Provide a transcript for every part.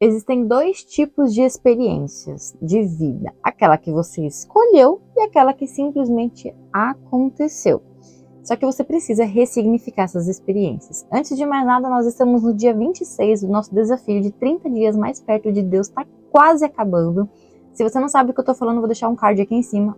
Existem dois tipos de experiências de vida: aquela que você escolheu e aquela que simplesmente aconteceu. Só que você precisa ressignificar essas experiências. Antes de mais nada, nós estamos no dia 26, o nosso desafio de 30 dias mais perto de Deus está quase acabando. Se você não sabe o que eu estou falando, vou deixar um card aqui em cima.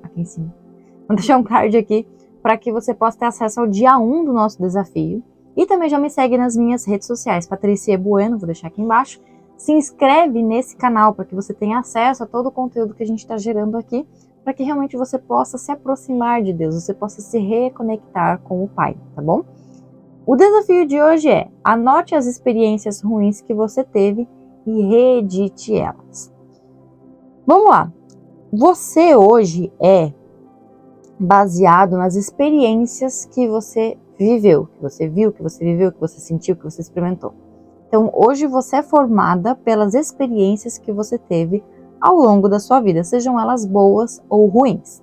Vou deixar um card aqui para que você possa ter acesso ao dia 1 do nosso desafio. E também já me segue nas minhas redes sociais, Patricia Bueno, vou deixar aqui embaixo. Se inscreve nesse canal para que você tenha acesso a todo o conteúdo que a gente está gerando aqui, para que realmente você possa se aproximar de Deus, você possa se reconectar com o Pai, tá bom? O desafio de hoje é: anote as experiências ruins que você teve e reedite elas. Vamos lá. Você hoje é baseado nas experiências que você viveu, que você viu, que você viveu, que você sentiu, que você experimentou. Então, hoje você é formada pelas experiências que você teve ao longo da sua vida, sejam elas boas ou ruins.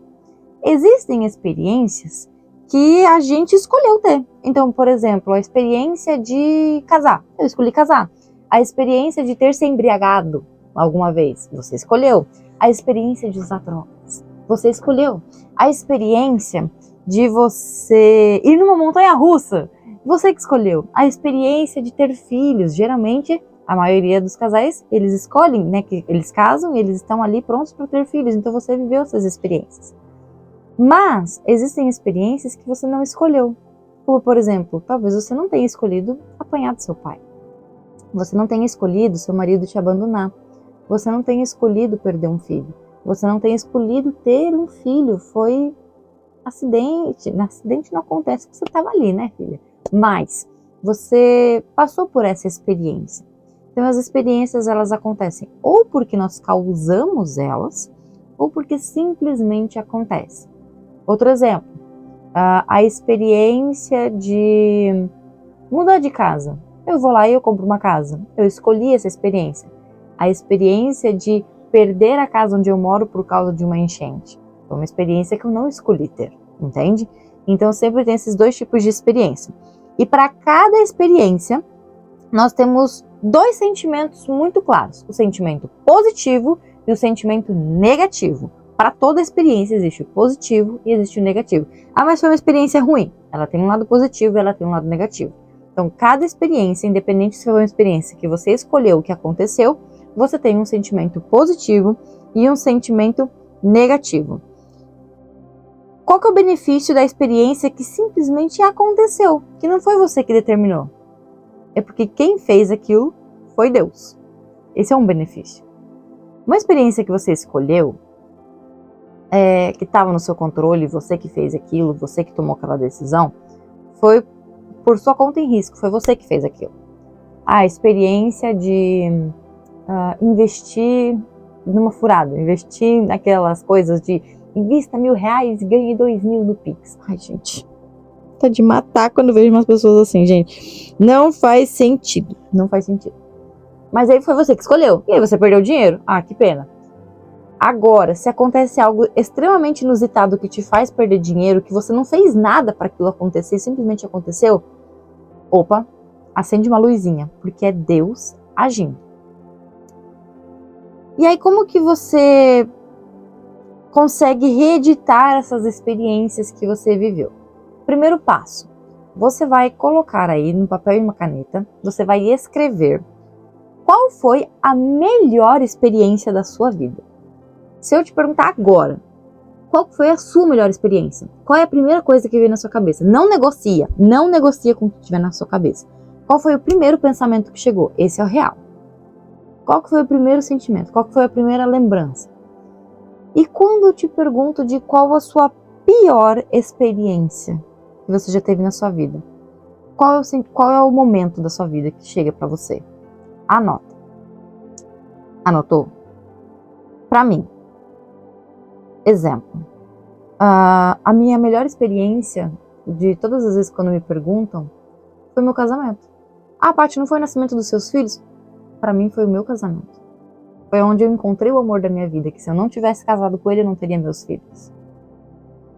Existem experiências que a gente escolheu ter. Então, por exemplo, a experiência de casar. Eu escolhi casar. A experiência de ter se embriagado alguma vez. Você escolheu. A experiência de usar drogas. Você escolheu. A experiência de você ir numa montanha-russa. Você que escolheu. A experiência de ter filhos. Geralmente, a maioria dos casais, eles escolhem, né, que eles casam e eles estão ali prontos para ter filhos. Então, você viveu essas experiências. Mas existem experiências que você não escolheu. Como, por exemplo, talvez você não tenha escolhido apanhar do seu pai. Você não tenha escolhido seu marido te abandonar. Você não tenha escolhido perder um filho. Você não tenha escolhido ter um filho. Foi acidente. Acidente não acontece porque você estava ali, né, filha? Mas você passou por essa experiência. Então, as experiências, elas acontecem ou porque nós causamos elas, ou porque simplesmente acontecem. Outro exemplo, a experiência de mudar de casa. Eu vou lá e eu compro uma casa. Eu escolhi essa experiência. A experiência de perder a casa onde eu moro por causa de uma enchente. Foi uma experiência que eu não escolhi ter, entende? Então sempre tem esses dois tipos de experiência. E para cada experiência, nós temos dois sentimentos muito claros. O sentimento positivo e o sentimento negativo. Para toda experiência existe o positivo e existe o negativo. Ah, mas foi uma experiência ruim. Ela tem um lado positivo e ela tem um lado negativo. Então, cada experiência, independente se foi uma experiência que você escolheu o que aconteceu, você tem um sentimento positivo e um sentimento negativo. Qual que é o benefício da experiência que simplesmente aconteceu, que não foi você que determinou? É porque quem fez aquilo foi Deus. Esse é um benefício. Uma experiência que você escolheu, que estava no seu controle, você que fez aquilo, você que tomou aquela decisão, foi por sua conta em risco, foi você que fez aquilo. A experiência de investir numa furada, investir naquelas coisas de invista R$1.000 e ganhe 2.000 no Pix. Ai, gente, tá de matar quando vejo umas pessoas assim, gente. Não faz sentido, não faz sentido. Mas aí foi você que escolheu, e aí você perdeu o dinheiro. Ah, que pena. Agora, se acontece algo extremamente inusitado que te faz perder dinheiro, que você não fez nada para aquilo acontecer, simplesmente aconteceu, opa, acende uma luzinha, porque é Deus agindo. E aí, como que você consegue reeditar essas experiências que você viveu? Primeiro passo, você vai colocar aí no papel e uma caneta, você vai escrever qual foi a melhor experiência da sua vida. Se eu te perguntar agora, qual foi a sua melhor experiência? Qual é a primeira coisa que veio na sua cabeça? Não negocia com o que tiver na sua cabeça. Qual foi o primeiro pensamento que chegou? Esse é o real. Qual que foi o primeiro sentimento? Qual que foi a primeira lembrança? E quando eu te pergunto de qual a sua pior experiência que você já teve na sua vida, qual é o momento da sua vida que chega para você? Anota. Anotou? Para mim, exemplo, a minha melhor experiência de todas as vezes quando me perguntam foi meu casamento. Ah, Paty, não foi o nascimento dos seus filhos? Para mim foi o meu casamento. Foi onde eu encontrei o amor da minha vida, que se eu não tivesse casado com ele, eu não teria meus filhos.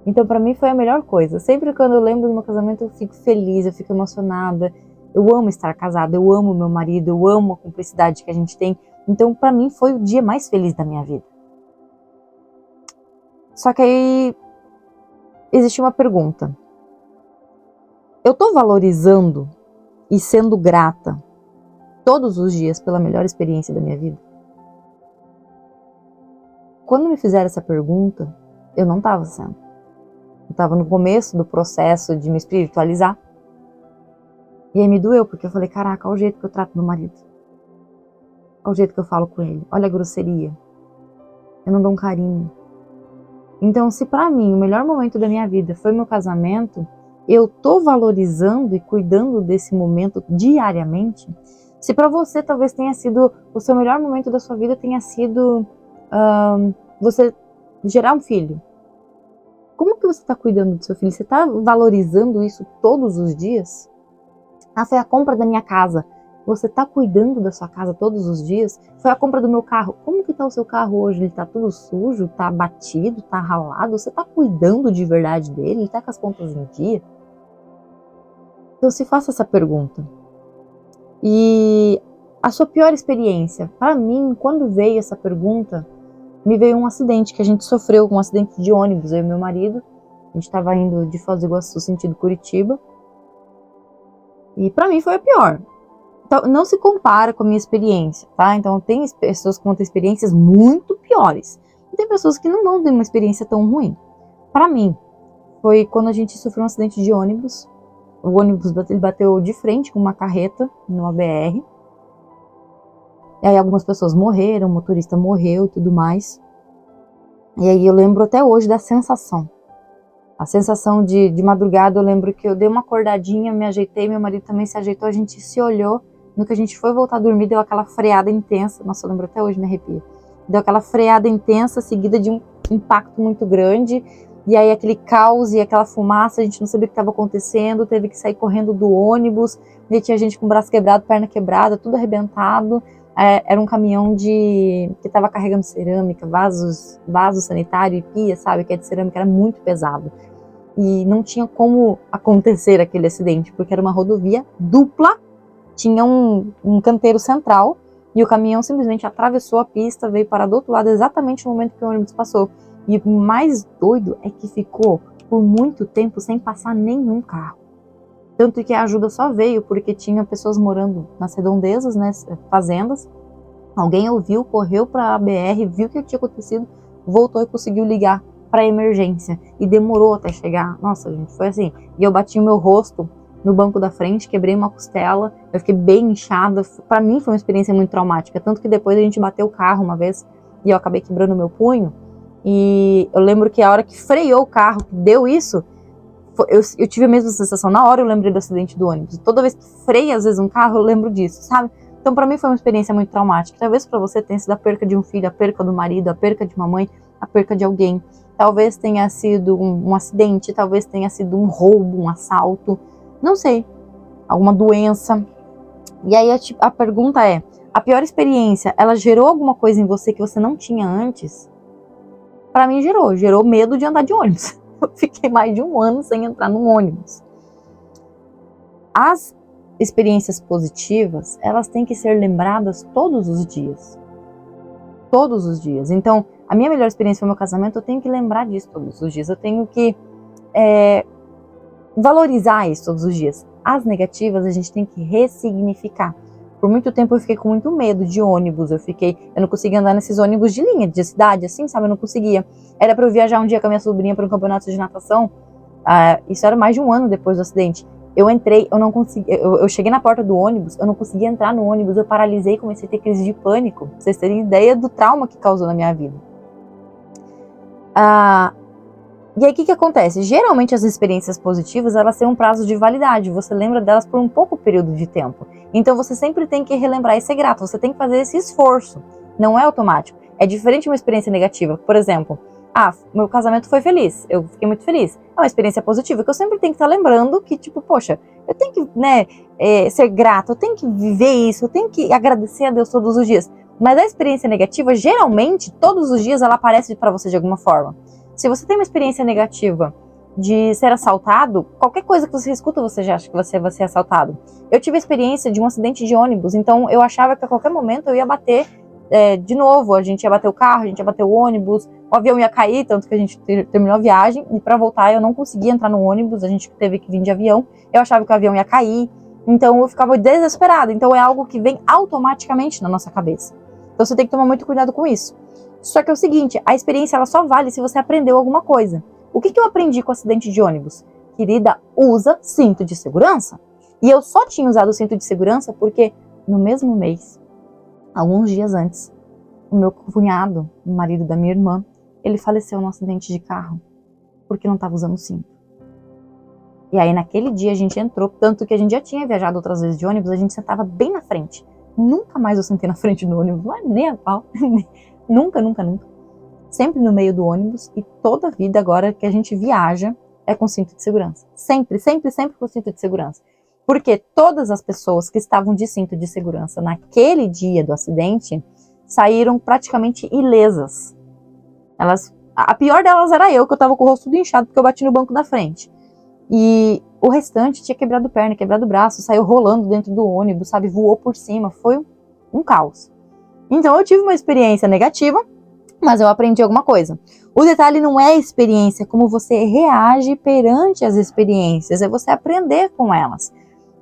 Então, para mim foi a melhor coisa. Sempre quando eu lembro do meu casamento, eu fico feliz, eu fico emocionada. Eu amo estar casada, eu amo meu marido, eu amo a cumplicidade que a gente tem. Então, para mim, foi o dia mais feliz da minha vida. Só que aí existe uma pergunta. Eu tô valorizando e sendo grata todos os dias pela melhor experiência da minha vida? Quando me fizeram essa pergunta, eu não estava sendo. Eu estava no começo do processo de me espiritualizar. E aí me doeu, porque eu falei, caraca, olha o jeito que eu trato meu marido. Olha o jeito que eu falo com ele. Olha a grosseria. Eu não dou um carinho. Então, se pra mim o melhor momento da minha vida foi meu casamento, eu tô valorizando e cuidando desse momento diariamente. Se pra você talvez tenha sido, o seu melhor momento da sua vida tenha sido você gerar um filho. Como que você está cuidando do seu filho? Você está valorizando isso todos os dias? Foi a compra da minha casa. Você está cuidando da sua casa todos os dias? Foi a compra do meu carro. Como que está o seu carro hoje? Ele está tudo sujo? Está batido? Está ralado? Você está cuidando de verdade dele? Ele está com as contas em dia? Então se faça essa pergunta. E a sua pior experiência? Para mim, quando veio essa pergunta, me veio um acidente que a gente sofreu, um acidente de ônibus, eu e meu marido. A gente estava indo de Foz do Iguaçu, sentido Curitiba. E para mim foi a pior. Então, não se compara com a minha experiência, tá? Então, tem pessoas que vão ter experiências muito piores. E tem pessoas que não vão ter uma experiência tão ruim. Para mim, foi quando a gente sofreu um acidente de ônibus. O ônibus ele bateu de frente com uma carreta numa BR. E aí algumas pessoas morreram, o motorista morreu e tudo mais. E aí eu lembro até hoje da sensação. A sensação de madrugada, eu lembro que eu dei uma acordadinha, me ajeitei, meu marido também se ajeitou, a gente se olhou. No que a gente foi voltar a dormir, deu aquela freada intensa. Nossa, eu lembro até hoje, me arrepia. Deu aquela freada intensa, seguida de um impacto muito grande. E aí aquele caos e aquela fumaça, a gente não sabia o que estava acontecendo. Teve que sair correndo do ônibus. E tinha gente com o braço quebrado, perna quebrada, tudo arrebentado. Era um caminhão que estava carregando cerâmica, vaso sanitário e pia, sabe? Que é de cerâmica, era muito pesado. E não tinha como acontecer aquele acidente, porque era uma rodovia dupla. Tinha um canteiro central e o caminhão simplesmente atravessou a pista, veio parar do outro lado exatamente no momento que o ônibus passou. E o mais doido é que ficou por muito tempo sem passar nenhum carro. Tanto que a ajuda só veio porque tinha pessoas morando nas redondezas, né, fazendas. Alguém ouviu, correu para a BR, viu o que tinha acontecido, voltou e conseguiu ligar para a emergência. E demorou até chegar. Nossa, gente, foi assim. E eu bati o meu rosto no banco da frente, quebrei uma costela, eu fiquei bem inchada. Para mim foi uma experiência muito traumática, tanto que depois a gente bateu o carro uma vez e eu acabei quebrando o meu punho. E eu lembro que a hora que freou o carro, que deu isso, eu tive a mesma sensação. Na hora eu lembrei do acidente do ônibus. Toda vez que freia às vezes um carro, eu lembro disso, sabe? Então para mim foi uma experiência muito traumática. Talvez para você tenha sido a perca de um filho, a perca do marido, a perca de uma mãe, a perca de alguém. Talvez tenha sido um acidente, talvez tenha sido um roubo, um assalto. Não sei, alguma doença. E aí a pergunta é, a pior experiência, ela gerou alguma coisa em você que você não tinha antes? Para mim gerou medo de andar de ônibus. Eu fiquei mais de um ano sem entrar num ônibus. As experiências positivas, elas têm que ser lembradas todos os dias. Todos os dias. Então, a minha melhor experiência foi meu casamento, eu tenho que lembrar disso todos os dias. Eu tenho que valorizar isso todos os dias. As negativas a gente tem que ressignificar. Por muito tempo eu fiquei com muito medo de ônibus, eu não conseguia andar nesses ônibus de linha, de cidade, assim, sabe, eu não conseguia. Era para eu viajar um dia com a minha sobrinha para um campeonato de natação, isso era mais de um ano depois do acidente. Eu entrei, eu não consegui, eu cheguei na porta do ônibus, eu não conseguia entrar no ônibus, eu paralisei, comecei a ter crise de pânico, pra vocês terem ideia do trauma que causou na minha vida. E aí, o que acontece? Geralmente, as experiências positivas, elas têm um prazo de validade. Você lembra delas por um pouco período de tempo. Então, você sempre tem que relembrar e ser grato. Você tem que fazer esse esforço. Não é automático. É diferente de uma experiência negativa. Por exemplo, meu casamento foi feliz. Eu fiquei muito feliz. É uma experiência positiva que eu sempre tenho que estar lembrando que, tipo, poxa, eu tenho que, ser grato. Eu tenho que viver isso. Eu tenho que agradecer a Deus todos os dias. Mas a experiência negativa, geralmente, todos os dias, ela aparece para você de alguma forma. Se você tem uma experiência negativa de ser assaltado, qualquer coisa que você escuta, você já acha que você vai ser assaltado. Eu tive a experiência de um acidente de ônibus, então eu achava que a qualquer momento eu ia bater de novo, a gente ia bater o carro, a gente ia bater o ônibus, o avião ia cair, tanto que a gente terminou a viagem, e para voltar eu não conseguia entrar no ônibus, a gente teve que vir de avião, eu achava que o avião ia cair, então eu ficava desesperada. Então é algo que vem automaticamente na nossa cabeça. Então você tem que tomar muito cuidado com isso. Só que é o seguinte, a experiência ela só vale se você aprendeu alguma coisa. O que eu aprendi com o acidente de ônibus? Querida, usa cinto de segurança. E eu só tinha usado o cinto de segurança porque no mesmo mês, alguns dias antes, o meu cunhado, o marido da minha irmã, ele faleceu num acidente de carro porque não estava usando o cinto. E aí naquele dia a gente entrou, tanto que a gente já tinha viajado outras vezes de ônibus, a gente sentava bem na frente. Nunca mais eu sentei na frente do ônibus, nem a pau. Nunca, nunca, nunca. Sempre no meio do ônibus e toda a vida agora que a gente viaja é com cinto de segurança. Sempre, sempre, sempre com cinto de segurança. Porque todas as pessoas que estavam de cinto de segurança naquele dia do acidente saíram praticamente ilesas. A pior delas era eu, que eu tava com o rosto tudo inchado porque eu bati no banco da frente. E o restante tinha quebrado perna, quebrado braço, saiu rolando dentro do ônibus, sabe? Voou por cima, foi um caos. Então eu tive uma experiência negativa, mas eu aprendi alguma coisa. O detalhe não é a experiência, é como você reage perante as experiências, é você aprender com elas.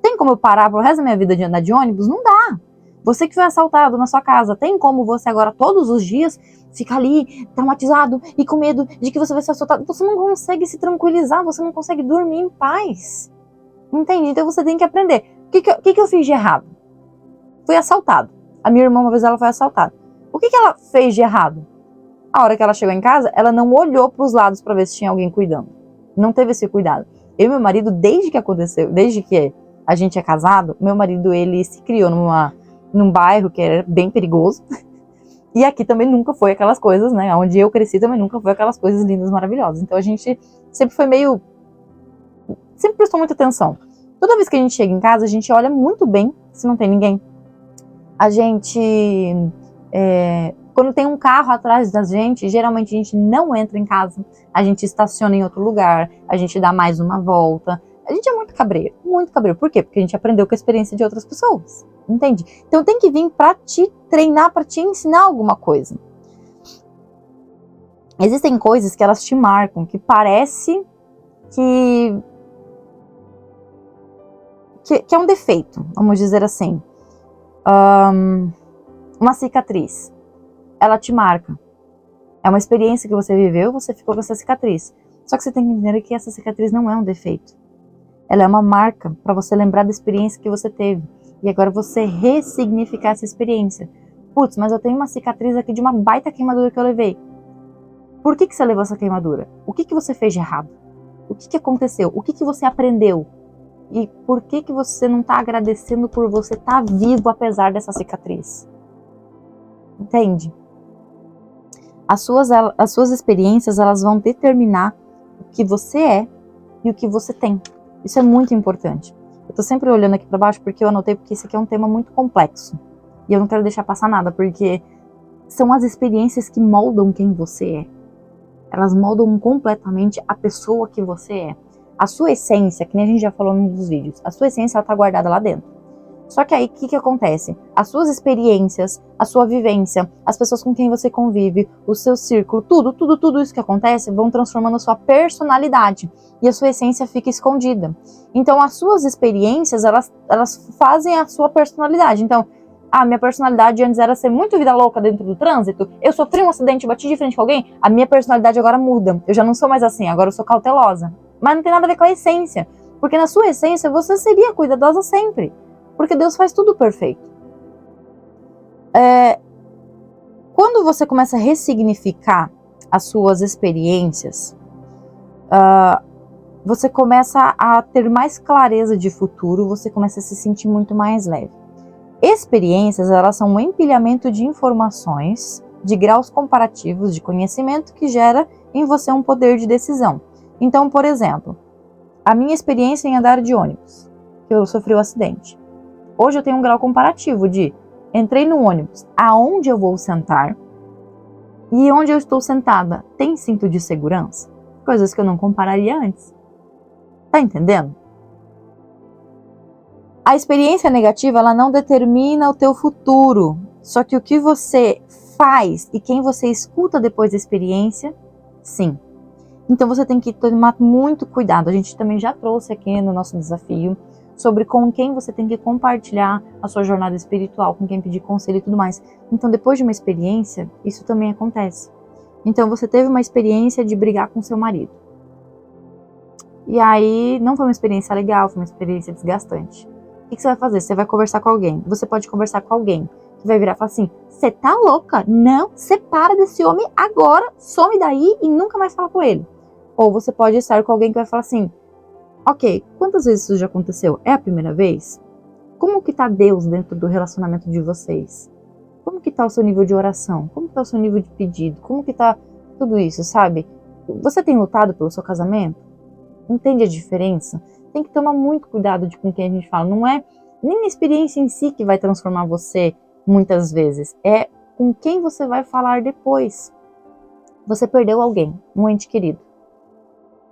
Tem como eu parar pro resto da minha vida de andar de ônibus? Não dá. Você que foi assaltado na sua casa, tem como você agora todos os dias ficar ali traumatizado e com medo de que você vai ser assaltado? Você não consegue se tranquilizar, você não consegue dormir em paz. Entende? Então você tem que aprender. O que eu fiz de errado? Fui assaltado. A minha irmã, uma vez, ela foi assaltada. O que ela fez de errado? A hora que ela chegou em casa, ela não olhou para os lados para ver se tinha alguém cuidando. Não teve esse cuidado. Eu e meu marido, desde que a gente é casado, meu marido, ele se criou num bairro que era bem perigoso. E aqui também nunca foi aquelas coisas, né? Onde eu cresci também nunca foi aquelas coisas lindas, maravilhosas. Então a gente sempre foi sempre prestou muita atenção. Toda vez que a gente chega em casa, a gente olha muito bem se não tem ninguém. A gente, quando tem um carro atrás da gente, geralmente a gente não entra em casa, a gente estaciona em outro lugar, a gente dá mais uma volta. A gente é muito cabreiro, muito cabreiro. Por quê? Porque a gente aprendeu com a experiência de outras pessoas, entende? Então tem que vir para te treinar, para te ensinar alguma coisa. Existem coisas que elas te marcam, que parece que é um defeito, vamos dizer assim. Uma cicatriz, ela te marca. É uma experiência que você viveu, você ficou com essa cicatriz. Só que você tem que entender que essa cicatriz não é um defeito. Ela é uma marca para você lembrar da experiência que você teve. E agora você ressignificar essa experiência. Putz, mas eu tenho uma cicatriz aqui de uma baita queimadura que eu levei. Por que você levou essa queimadura? O que você fez de errado? O que aconteceu? O que você aprendeu? E por que você não está agradecendo por você estar vivo apesar dessa cicatriz? Entende? As suas experiências, elas vão determinar o que você é e o que você tem. Isso é muito importante. Eu tô sempre olhando aqui para baixo porque eu anotei, porque esse aqui é um tema muito complexo. E eu não quero deixar passar nada, porque são as experiências que moldam quem você é. Elas moldam completamente a pessoa que você é. A sua essência, que nem a gente já falou num dos vídeos, a sua essência, ela tá guardada lá dentro. Só que aí, o que acontece? As suas experiências, a sua vivência, as pessoas com quem você convive, o seu círculo, tudo isso que acontece vão transformando a sua personalidade. E a sua essência fica escondida. Então, as suas experiências, elas fazem a sua personalidade. Então, a minha personalidade antes era ser muito vida louca dentro do trânsito. Eu sofri um acidente, bati de frente com alguém. A minha personalidade agora muda. Eu já não sou mais assim, agora eu sou cautelosa. Mas não tem nada a ver com a essência. Porque na sua essência, você seria cuidadosa sempre. Porque Deus faz tudo perfeito. Quando você começa a ressignificar as suas experiências, você começa a ter mais clareza de futuro, você começa a se sentir muito mais leve. Experiências, elas são um empilhamento de informações, de graus comparativos de conhecimento que gera em você um poder de decisão. Então, por exemplo, a minha experiência em andar de ônibus, que eu sofri um acidente. Hoje eu tenho um grau comparativo de entrei no ônibus, aonde eu vou sentar e onde eu estou sentada tem cinto de segurança? Coisas que eu não compararia antes. Tá entendendo? A experiência negativa, ela não determina o teu futuro. Só que o que você faz e quem você escuta depois da experiência, sim. Então você tem que tomar muito cuidado. A gente também já trouxe aqui no nosso desafio sobre com quem você tem que compartilhar a sua jornada espiritual, com quem pedir conselho e tudo mais. Então depois de uma experiência, isso também acontece. Então você teve uma experiência de brigar com seu marido. E aí não foi uma experiência legal, foi uma experiência desgastante. O que você vai fazer? Você vai conversar com alguém. Você pode conversar com alguém que vai virar e falar assim: você tá louca? Não, separa desse homem agora, some daí e nunca mais fala com ele. Ou você pode estar com alguém que vai falar assim: ok, quantas vezes isso já aconteceu? É a primeira vez? Como que tá Deus dentro do relacionamento de vocês? Como que tá o seu nível de oração? Como que tá o seu nível de pedido? Como que tá tudo isso, sabe? Você tem lutado pelo seu casamento? Entende a diferença? Tem que tomar muito cuidado com quem a gente fala. Não é nem a experiência em si que vai transformar você muitas vezes. É com quem você vai falar depois. Você perdeu alguém, um ente querido.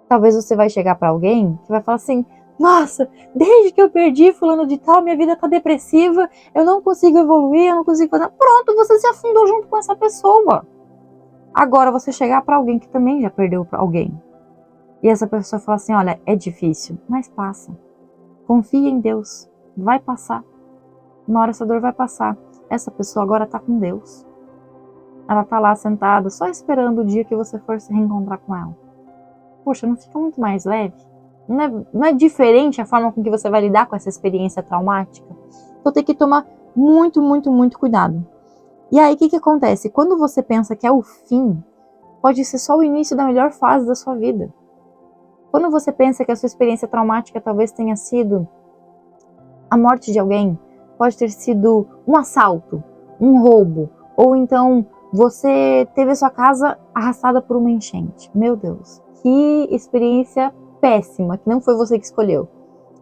Talvez você vai chegar para alguém que vai falar assim: nossa, desde que eu perdi fulano de tal, minha vida tá depressiva, eu não consigo evoluir, eu não consigo fazer. Pronto, você se afundou junto com essa pessoa. Agora você chegar para alguém que também já perdeu alguém. E essa pessoa fala assim: olha, é difícil, mas passa. Confia em Deus, vai passar. Uma hora essa dor vai passar. Essa pessoa agora tá com Deus. Ela tá lá sentada, só esperando o dia que você for se reencontrar com ela. Poxa, não fica muito mais leve? Não é diferente a forma com que você vai lidar com essa experiência traumática? Então tem que tomar muito, muito, muito cuidado. E aí o que acontece? Quando você pensa que é o fim, pode ser só o início da melhor fase da sua vida. Quando você pensa que a sua experiência traumática talvez tenha sido a morte de alguém, pode ter sido um assalto, um roubo, ou então você teve a sua casa arrastada por uma enchente. Meu Deus, que experiência péssima, que não foi você que escolheu.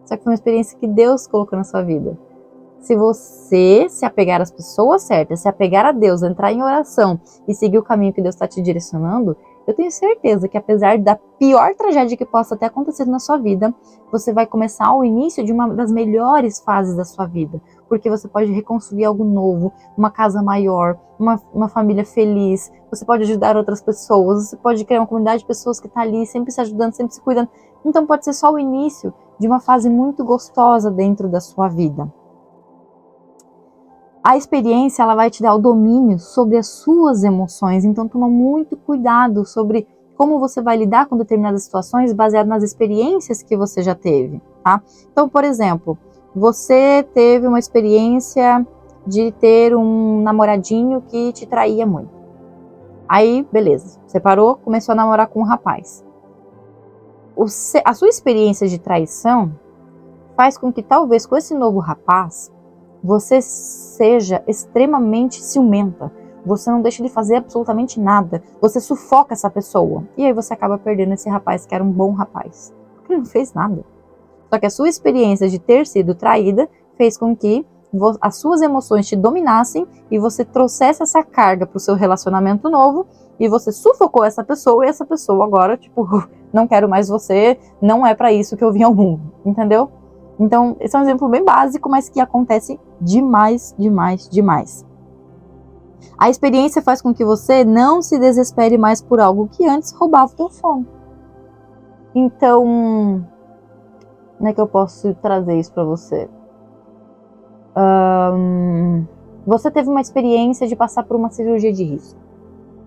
Só que foi uma experiência que Deus colocou na sua vida. Se você se apegar às pessoas certas, se apegar a Deus, entrar em oração e seguir o caminho que Deus está te direcionando, eu tenho certeza que apesar da pior tragédia que possa ter acontecido na sua vida, você vai começar o início de uma das melhores fases da sua vida. Porque você pode reconstruir algo novo, uma casa maior, uma família feliz, você pode ajudar outras pessoas, você pode criar uma comunidade de pessoas que está ali, sempre se ajudando, sempre se cuidando. Então pode ser só o início de uma fase muito gostosa dentro da sua vida. A experiência ela vai te dar o domínio sobre as suas emoções, então toma muito cuidado sobre como você vai lidar com determinadas situações baseado nas experiências que você já teve, tá? Então, por exemplo, você teve uma experiência de ter um namoradinho que te traía muito. Aí, beleza, separou, começou a namorar com um rapaz. A sua experiência de traição faz com que talvez com esse novo rapaz você seja extremamente ciumenta. Você não deixa de fazer absolutamente nada. Você sufoca essa pessoa. E aí você acaba perdendo esse rapaz que era um bom rapaz. Porque ele não fez nada. Só que a sua experiência de ter sido traída fez com que as suas emoções te dominassem e você trouxesse essa carga para o seu relacionamento novo e você sufocou essa pessoa e essa pessoa agora, tipo, não quero mais você, não é para isso que eu vim ao mundo. Entendeu? Então, esse é um exemplo bem básico, mas que acontece demais, demais, demais. A experiência faz com que você não se desespere mais por algo que antes roubava o teu sono. Então, como é que eu posso trazer isso para você? Você teve uma experiência de passar por uma cirurgia de risco.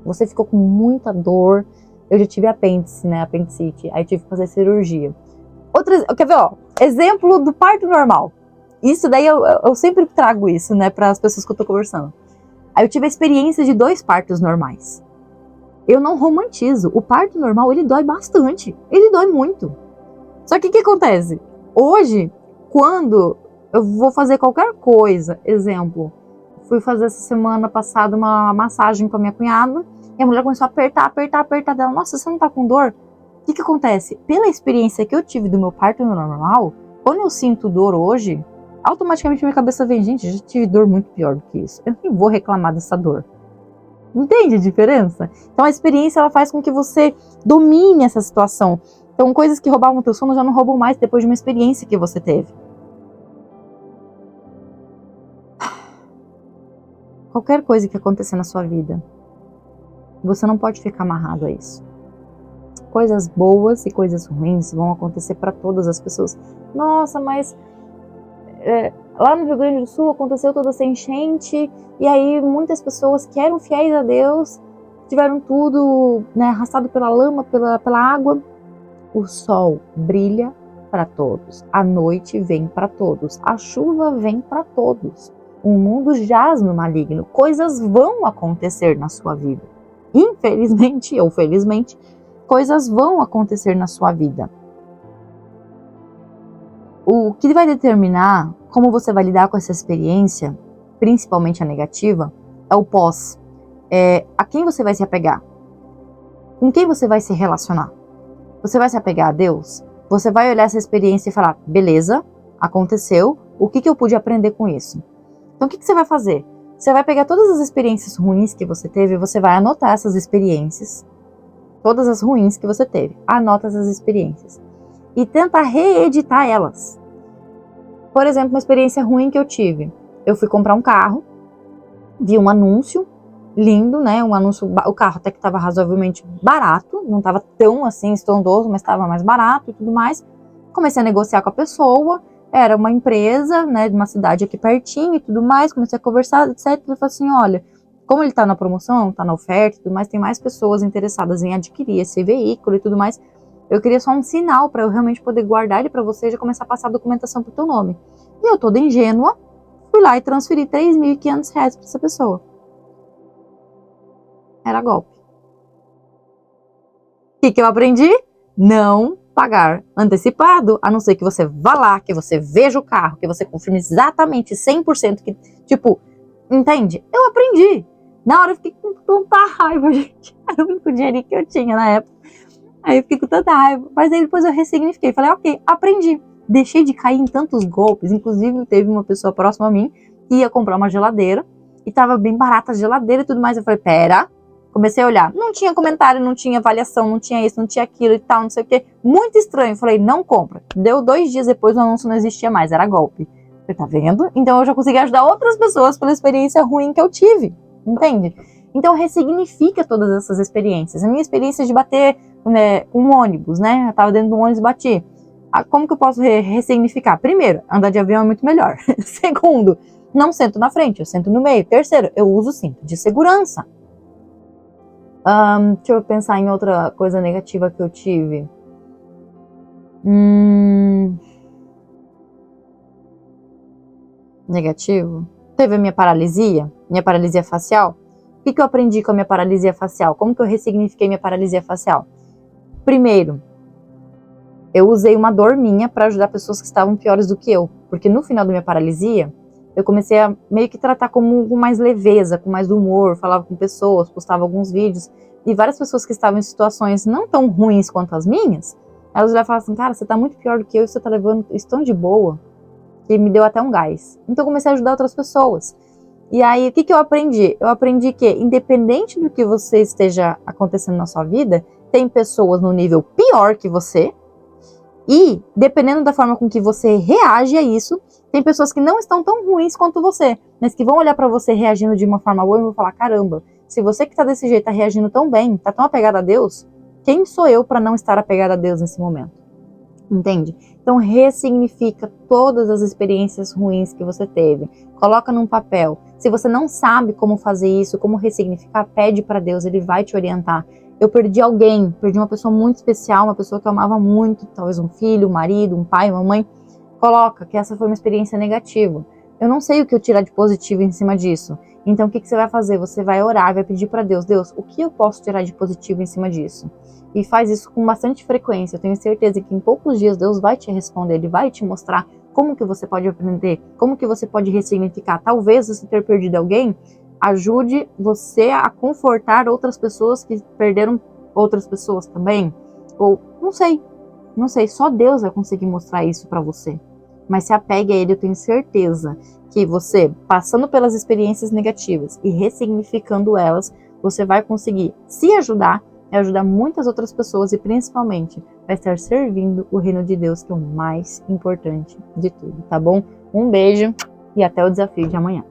Você ficou com muita dor. Eu já tive apêndice, né? Apendicite. Aí tive que fazer cirurgia. Quer ver, ó? Exemplo do parto normal. Isso daí eu sempre trago isso, né, para as pessoas que eu tô conversando. Aí eu tive a experiência de 2 partos normais. Eu não romantizo. O parto normal, ele dói bastante. Ele dói muito. Só que o que acontece? Hoje, quando eu vou fazer qualquer coisa, exemplo, fui fazer essa semana passada uma massagem com a minha cunhada, e a mulher começou a apertar dela. Nossa, você não tá com dor? O que acontece? Pela experiência que eu tive do meu parto normal, quando eu sinto dor hoje, automaticamente minha cabeça vem, gente, eu já tive dor muito pior do que isso. Eu nem vou reclamar dessa dor. Entende a diferença? Então a experiência ela faz com que você domine essa situação. Então coisas que roubavam o teu sono já não roubam mais depois de uma experiência que você teve. qualquer coisa que acontecer na sua vida, você não pode ficar amarrado a isso. Coisas boas e coisas ruins vão acontecer para todas as pessoas. Nossa, mas lá no Rio Grande do Sul aconteceu toda essa enchente, e aí muitas pessoas que eram fiéis a Deus tiveram tudo, né, arrastado pela lama, pela água. O sol brilha para todos, a noite vem para todos, a chuva vem para todos. O mundo jaz no maligno, coisas vão acontecer na sua vida. Infelizmente ou felizmente, coisas vão acontecer na sua vida. O que vai determinar como você vai lidar com essa experiência, principalmente a negativa, é o pós. A quem você vai se apegar? Com quem você vai se relacionar? Você vai se apegar a Deus? Você vai olhar essa experiência e falar, beleza, aconteceu, o que eu pude aprender com isso? Então o que você vai fazer? Você vai pegar todas as experiências ruins que você teve, você vai anotar essas experiências, todas as ruins que você teve, anota essas experiências e tenta reeditar elas. Por exemplo, uma experiência ruim que eu tive, eu fui comprar um carro, vi um anúncio lindo, né, um anúncio, o carro até que estava razoavelmente barato, não estava tão assim estrondoso, mas estava mais barato e tudo mais. Comecei a negociar com a pessoa, era uma empresa, né, de uma cidade aqui pertinho e tudo mais, comecei a conversar, etc. Ele falou assim, olha, como ele está na promoção, está na oferta e tudo mais, tem mais pessoas interessadas em adquirir esse veículo e tudo mais, eu queria só um sinal para eu realmente poder guardar ele para você e já começar a passar a documentação pro teu nome. E eu toda ingênua, fui lá e transferi R$3.500 para essa pessoa. Era golpe. O que eu aprendi? Não pagar antecipado, a não ser que você vá lá, que você veja o carro, que você confirme exatamente 100% que, tipo, entende? Eu aprendi. Na hora eu fiquei com tanta raiva, gente. Era o único dinheirinho que eu tinha na época. Aí eu fiquei com tanta raiva. Mas aí depois eu ressignifiquei. Falei, ok, aprendi. Deixei de cair em tantos golpes. Inclusive, teve uma pessoa próxima a mim que ia comprar uma geladeira e tava bem barata a geladeira e tudo mais. Eu falei, pera. Comecei a olhar, não tinha comentário, não tinha avaliação, não tinha isso, não tinha aquilo e tal, não sei o que. Muito estranho, falei, não compra. Deu 2 dias depois, o anúncio não existia mais, era golpe. Você tá vendo? Então eu já consegui ajudar outras pessoas pela experiência ruim que eu tive, entende? Então ressignifica todas essas experiências. A minha experiência de bater, né, um ônibus, né, eu tava dentro de um ônibus e bati. Como que eu posso ressignificar? Primeiro, andar de avião é muito melhor. Segundo, não sento na frente, eu sento no meio. Terceiro, eu uso cinto de segurança. Deixa eu pensar em outra coisa negativa que eu tive. Negativo? Teve a minha paralisia facial. O que eu aprendi com a minha paralisia facial? Como que eu ressignifiquei minha paralisia facial? Primeiro, eu usei uma dor minha para ajudar pessoas que estavam piores do que eu. Porque no final da minha paralisia, eu comecei a meio que tratar com mais leveza, com mais humor, falava com pessoas, postava alguns vídeos, e várias pessoas que estavam em situações não tão ruins quanto as minhas, elas já falavam assim, cara, você tá muito pior do que eu, você tá levando isso tão de boa, que me deu até um gás. Então eu comecei a ajudar outras pessoas. E aí, o que eu aprendi? Eu aprendi que, independente do que você esteja acontecendo na sua vida, tem pessoas no nível pior que você, e, dependendo da forma com que você reage a isso, tem pessoas que não estão tão ruins quanto você, mas que vão olhar pra você reagindo de uma forma boa e vão falar, caramba, se você que tá desse jeito tá reagindo tão bem, tá tão apegado a Deus, quem sou eu pra não estar apegado a Deus nesse momento? Entende? Então ressignifica todas as experiências ruins que você teve, coloca num papel. Se você não sabe como fazer isso, como ressignificar, pede pra Deus, Ele vai te orientar. Eu perdi alguém, perdi uma pessoa muito especial, uma pessoa que eu amava muito, talvez um filho, um marido, um pai, uma mãe. Coloca que essa foi uma experiência negativa. Eu não sei o que eu tirar de positivo em cima disso. Então o que você vai fazer? Você vai orar, vai pedir para Deus, Deus, o que eu posso tirar de positivo em cima disso? E faz isso com bastante frequência. Eu tenho certeza que em poucos dias Deus vai te responder, Ele vai te mostrar como que você pode aprender, como que você pode ressignificar. Talvez você ter perdido alguém ajude você a confortar outras pessoas que perderam outras pessoas também. Ou, não sei, só Deus vai conseguir mostrar isso para você. Mas se apegue a Ele, eu tenho certeza que você, passando pelas experiências negativas e ressignificando elas, você vai conseguir se ajudar e ajudar muitas outras pessoas e principalmente vai estar servindo o reino de Deus, que é o mais importante de tudo, tá bom? Um beijo e até o desafio de amanhã.